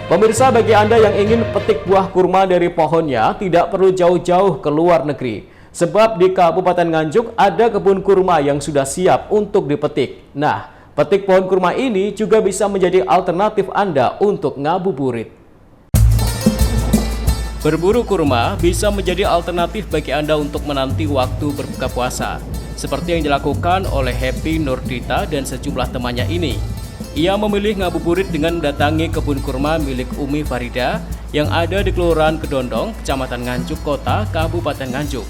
Pemirsa, bagi Anda yang ingin petik buah kurma dari pohonnya, tidak perlu jauh-jauh ke luar negeri. Sebab di Kabupaten Nganjuk ada kebun kurma yang sudah siap untuk dipetik. Nah, petik pohon kurma ini juga bisa menjadi alternatif Anda untuk ngabuburit. Berburu kurma bisa menjadi alternatif bagi Anda untuk menanti waktu berbuka puasa. Seperti yang dilakukan oleh Happy Nurdita dan sejumlah temannya ini. Ia memilih ngabuburit dengan mendatangi kebun kurma milik Umi Farida yang ada di Kelurahan Kedondong, Kecamatan Nganjuk Kota, Kabupaten Nganjuk.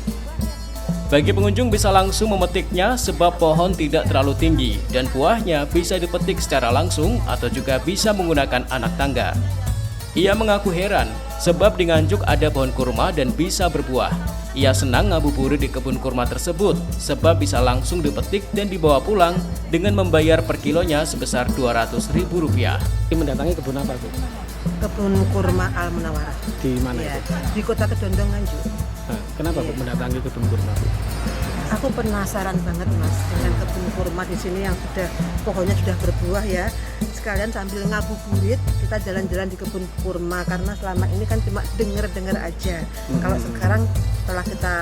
Bagi pengunjung bisa langsung memetiknya sebab pohon tidak terlalu tinggi dan buahnya bisa dipetik secara langsung atau juga bisa menggunakan anak tangga. Ia mengaku heran sebab di Nganjuk ada pohon kurma dan bisa berbuah. Ia senang ngabuburit di kebun kurma tersebut sebab bisa langsung dipetik dan dibawa pulang dengan membayar per kilonya sebesar Rp200.000. Mendatangi kebun apa, Bu? Kebun kurma Al Munawwarah. Di mana Ya, itu? di Kota Kedondong Nganjuk. Nah, kenapa Bu mendatangi kebun kurma, Bu? Aku penasaran banget Mas dengan kebun kurma di sini yang pohonnya sudah berbuah ya. Sekalian sambil ngabuburit kita jalan-jalan di kebun kurma karena selama ini kan cuma denger-denger aja. Kalau sekarang setelah kita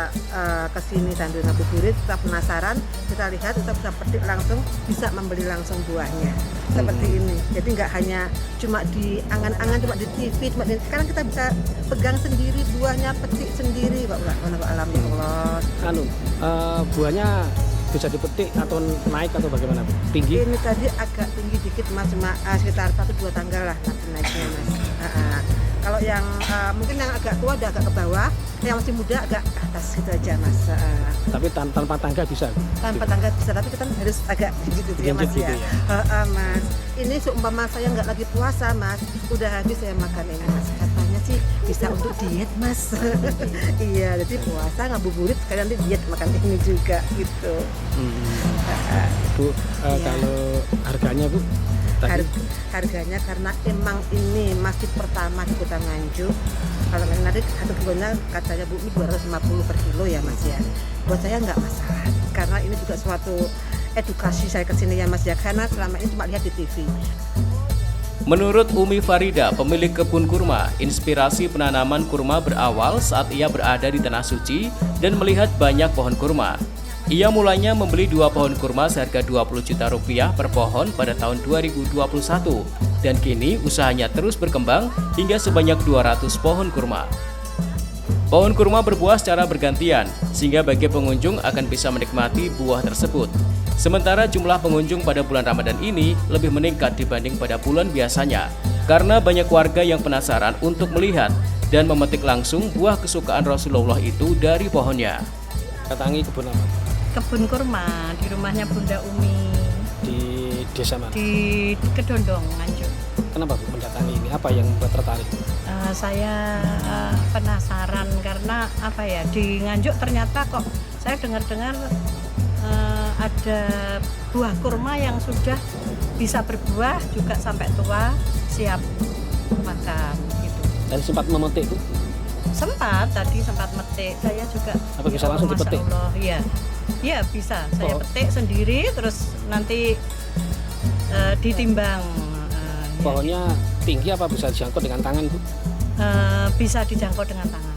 kesini sambil ngabuburit, kita penasaran, kita lihat, kita bisa petik langsung, bisa membeli langsung buahnya seperti ini. Jadi nggak hanya cuma di angan-angan, cuma di TV, sekarang kita bisa pegang sendiri buahnya, petik sendiri, Pak alam ya Allah. Buahnya bisa dipetik atau naik atau bagaimana, Bu? Tinggi? Ini tadi agak tinggi dikit Mas, cuma sekitar 1-2 tangga lah naiknya Mas. Kalau yang mungkin yang agak tua udah agak ke bawah, yang masih muda agak ke atas gitu aja Mas. Tapi tanpa tangga bisa? Tanpa tangga bisa, tapi kita harus agak gitu ya Mas gitu ya. Mas, ini seumpama saya nggak lagi puasa Mas, udah habis saya makan ini Mas. Katanya sih bisa untuk diet Mas. Iya, jadi puasa ngabuburit sekalian diet makan ini juga gitu. Bu, kalau harganya, Bu? Harganya karena emang ini masih pertama di Kota Nganjuk. Kalau nanti satu kilonya katanya Bu ini 250 per kilo ya Mas ya. Buat saya nggak masalah karena ini juga suatu edukasi saya kesini ya Mas ya, karena selama ini cuma lihat di TV. Menurut Umi Farida, pemilik kebun kurma, inspirasi penanaman kurma berawal saat ia berada di Tanah Suci dan melihat banyak pohon kurma. Ia mulanya membeli 2 pohon kurma seharga Rp20 juta per pohon pada tahun 2021 dan kini usahanya terus berkembang hingga sebanyak 200 pohon kurma. Pohon kurma berbuah secara bergantian sehingga bagi pengunjung akan bisa menikmati buah tersebut. Sementara jumlah pengunjung pada bulan Ramadan ini lebih meningkat dibanding pada bulan biasanya karena banyak warga yang penasaran untuk melihat dan memetik langsung buah kesukaan Rasulullah itu dari pohonnya. Datangi kebun apa? Kebun kurma di rumahnya Bunda Umi Di desa mana? di Kedondong Nganjuk. Kenapa, Bu, mendatangi ini? Apa yang buat tertarik? Saya penasaran karena apa ya, di Nganjuk ternyata kok saya dengar-dengar ada buah kurma yang sudah bisa berbuah juga sampai tua siap makan gitu. Dan sempat memetik, Bu? Sempat metik, saya juga. Apa bisa langsung Masya dipetik? Allah, iya bisa. Saya petik sendiri terus nanti ditimbang. Pohonnya tinggi apa bisa dijangkau dengan tangan, Bu? Bisa dijangkau dengan tangan.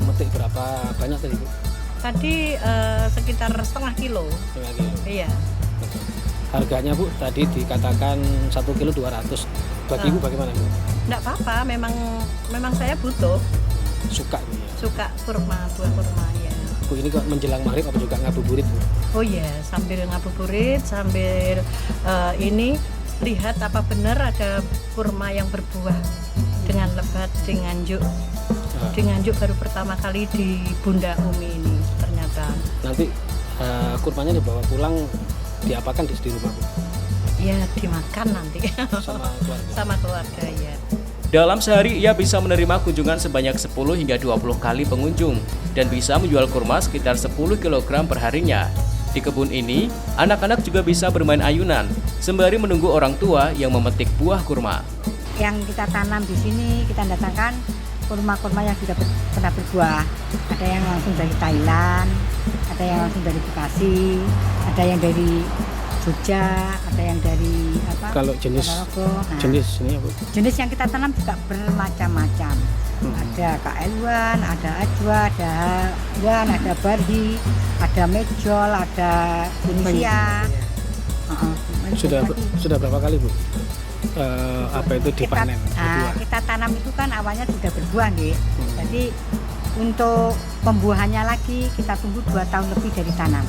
Memetik berapa banyak tadi, Bu? Tadi sekitar setengah kilo. Setengah kilo. Iya. Harganya, Bu, tadi dikatakan 1 kilo 200. Bagi Ibu bagaimana, Bu? Enggak apa-apa, memang saya butuh. Suka, Bu, ya? Suka kurma, buah kurma ya. Bu, ini kok menjelang maghrib apa juga ngabuburit, Bu? Oh iya, sambil ngabuburit, sambil ini lihat apa benar ada kurma yang berbuah dengan lebat di Nganjuk. Di Nganjuk baru pertama kali di Bunda Umi ini ternyata. Nanti kurmanya dibawa pulang, diapakan di rumah, Bu? Ya dimakan nanti Sama keluarga? sama keluarga ya. Dalam sehari ia bisa menerima kunjungan sebanyak 10 hingga 20 kali pengunjung dan bisa menjual kurma sekitar 10 kg per harinya. Di kebun ini, anak-anak juga bisa bermain ayunan sembari menunggu orang tua yang memetik buah kurma. Yang kita tanam di sini kita datangkan kurma-kurma yang sudah pernah berbuah. Ada yang langsung dari Thailand, ada yang langsung dari Bekasi, ada yang dari Jogja, ada yang dari apa? Kalau jenis Ponorogo. Nah, jenis ini apa? jenis yang kita tanam juga bermacam-macam. Ada KL1, ada Ajwa, ada Wan, ada Barhi, ada Mejol, ada Tunisia. Sudah berapa kali Bu? Apa itu dipanen? Kita tanam itu kan awalnya sudah berbuah, Dek. Jadi untuk pembuahannya lagi kita tunggu 2 tahun lebih dari tanam.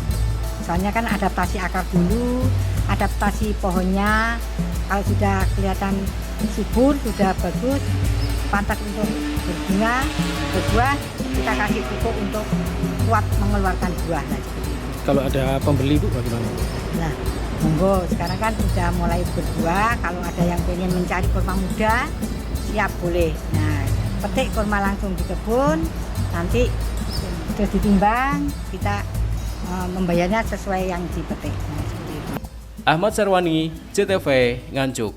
Soalnya kan adaptasi akar dulu, adaptasi pohonnya. Kalau sudah kelihatan subur, sudah bagus, pantas untuk berbunga, berbuah, kita kasih pupuk untuk kuat mengeluarkan buah. Nah, seperti itu. Kalau ada pembeli Bu bagaimana? Nah, monggo, sekarang kan sudah mulai berbuah. Kalau ada yang pengen mencari kurma muda, siap boleh. Nah, petik kurma langsung di kebun, nanti sudah ditimbang, kita membayarnya sesuai yang dipetik. Nah, seperti itu. Ahmad Sarwani, CTV, Nganjuk.